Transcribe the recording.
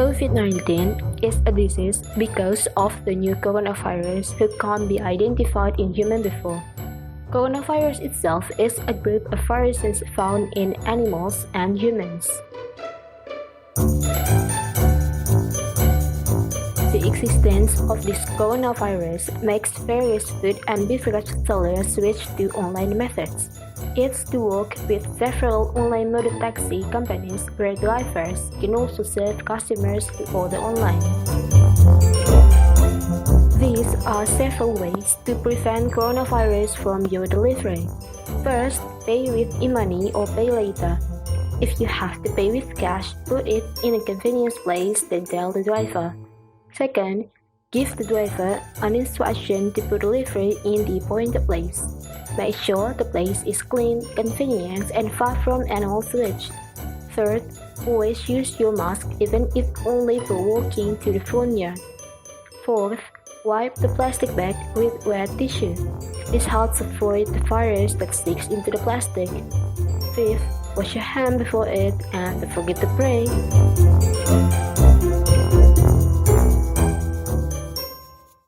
COVID-19 is a disease because of the new coronavirus who can't be identified in humans before. Coronavirus itself is a group of viruses found in animals and humans. The existence of this coronavirus makes various food and beverage sellers switch to online methods. It's to work with several online motor taxi companies where drivers can also serve customers to order online. These are several ways to prevent coronavirus from your delivery. First, pay with e-money or pay later. If you have to pay with cash, put it in a convenience place, then tell the driver. Second, give the driver an instruction to put delivery in the appointed place. Make sure the place is clean, convenient, and far from animal sewage. Third, always use your mask even if only for walking to the front yard. Fourth, wipe the plastic bag with wet tissue. This helps avoid the virus that sticks into the plastic. Fifth, wash your hands before it and don't forget to pray.